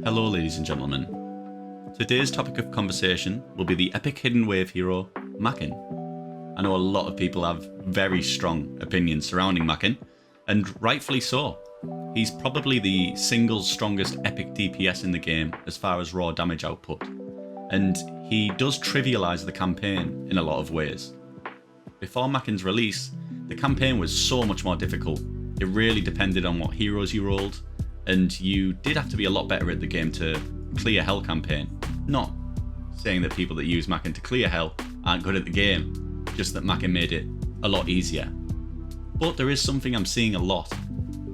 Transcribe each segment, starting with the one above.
Hello ladies and gentlemen. Today's topic of conversation will be the epic hidden wave hero, Mackin. I know a lot of people have very strong opinions surrounding Mackin, and rightfully so. He's probably the single strongest epic DPS in the game as far as raw damage output, and he does trivialise the campaign in a lot of ways. Before Mackin's release, the campaign was so much more difficult. It really depended on what heroes you rolled, and you did have to be a lot better at the game to clear Hell campaign. Not saying that people that use Mackin to clear Hell aren't good at the game, just that Mackin made it a lot easier. But there is something I'm seeing a lot.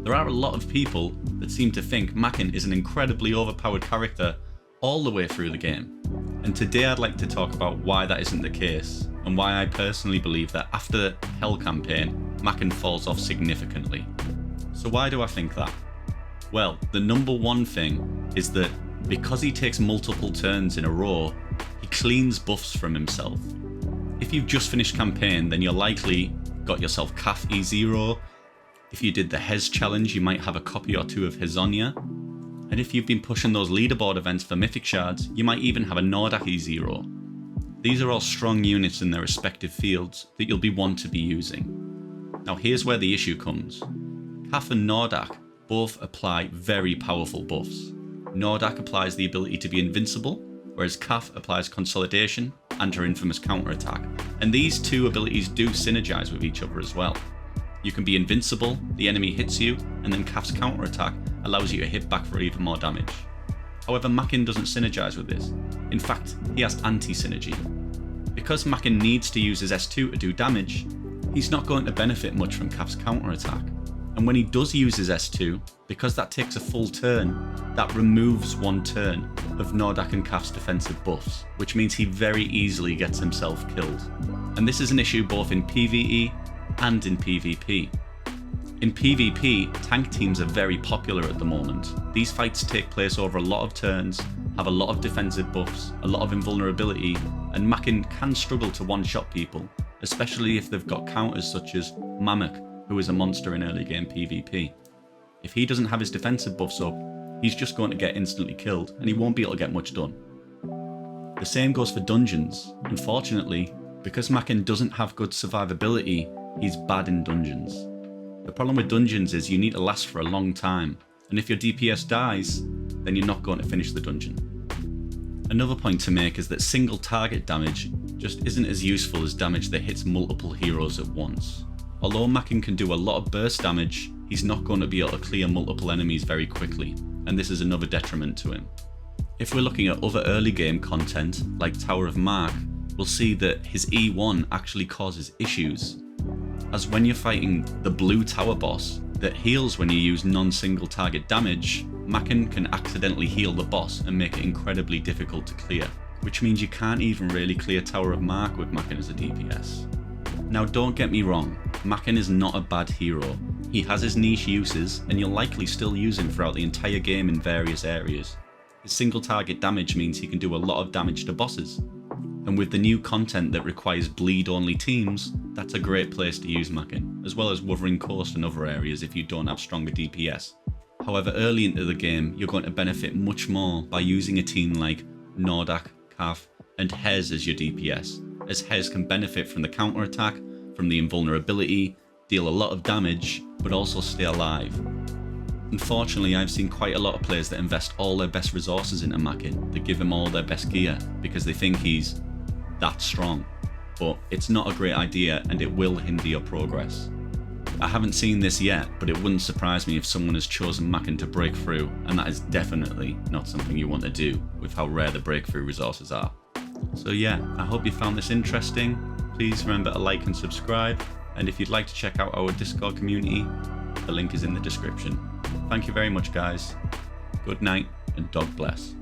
There are a lot of people that seem to think Mackin is an incredibly overpowered character all the way through the game. And today I'd like to talk about why that isn't the case, and why I personally believe that after Hell campaign, Mackin falls off significantly. So why do I think that? Well, the number one thing is that because he takes multiple turns in a row, he cleans buffs from himself. If you've just finished campaign, then you're likely got yourself Calf E0. If you did the Hez challenge, you might have a copy or two of Hezonia. And if you've been pushing those leaderboard events for Mythic Shards, you might even have a Nordak E0. These are all strong units in their respective fields that you'll be want to be using. Now here's where the issue comes. Calf and Nordak both apply very powerful buffs. Nordak applies the ability to be invincible, whereas Calf applies consolidation and her infamous counterattack. And these two abilities do synergize with each other as well. You can be invincible, the enemy hits you, and then Calf's counterattack allows you to hit back for even more damage. However, Mackin doesn't synergize with this. In fact, he has anti-synergy. Because Mackin needs to use his S2 to do damage, he's not going to benefit much from Calf's counterattack. And when he does use his S2, because that takes a full turn, that removes one turn of Nordak and Calf's defensive buffs, which means he very easily gets himself killed. And this is an issue both in PvE and in PvP. In PvP, tank teams are very popular at the moment. These fights take place over a lot of turns, have a lot of defensive buffs, a lot of invulnerability, and Mackin can struggle to one-shot people, especially if they've got counters such as Mammoth, who is a monster in early game PvP. If he doesn't have his defensive buffs up, he's just going to get instantly killed, and he won't be able to get much done. The same goes for dungeons. Unfortunately, because Mackin doesn't have good survivability, he's bad in dungeons. The problem with dungeons is you need to last for a long time, and if your DPS dies, then you're not going to finish the dungeon. Another point to make is that single target damage just isn't as useful as damage that hits multiple heroes at once. Although Mackin can do a lot of burst damage, he's not going to be able to clear multiple enemies very quickly, and this is another detriment to him. If we're looking at other early game content, like Tower of Mark, we'll see that his E1 actually causes issues, as when you're fighting the blue tower boss that heals when you use non-single target damage, Mackin can accidentally heal the boss and make it incredibly difficult to clear, which means you can't even really clear Tower of Mark with Mackin as a DPS. Now don't get me wrong, Mackin is not a bad hero. He has his niche uses, and you'll likely still use him throughout the entire game in various areas. His single target damage means he can do a lot of damage to bosses. And with the new content that requires bleed only teams, that's a great place to use Mackin, as well as Wuthering Coast and other areas if you don't have stronger DPS. However, early into the game, you're going to benefit much more by using a team like Nordak, Calf, and Hez as your DPS, as Hez can benefit from the counterattack, from the invulnerability, deal a lot of damage, but also stay alive. Unfortunately, I've seen quite a lot of players that invest all their best resources into Mackin, that give him all their best gear, because they think he's that strong. But it's not a great idea, and it will hinder your progress. I haven't seen this yet, but it wouldn't surprise me if someone has chosen Mackin to break through, and that is definitely not something you want to do with how rare the breakthrough resources are. So yeah, I hope you found this interesting. Please remember to like and subscribe, and if you'd like to check out our Discord community, the link is in the description. Thank you very much guys, good night and God bless.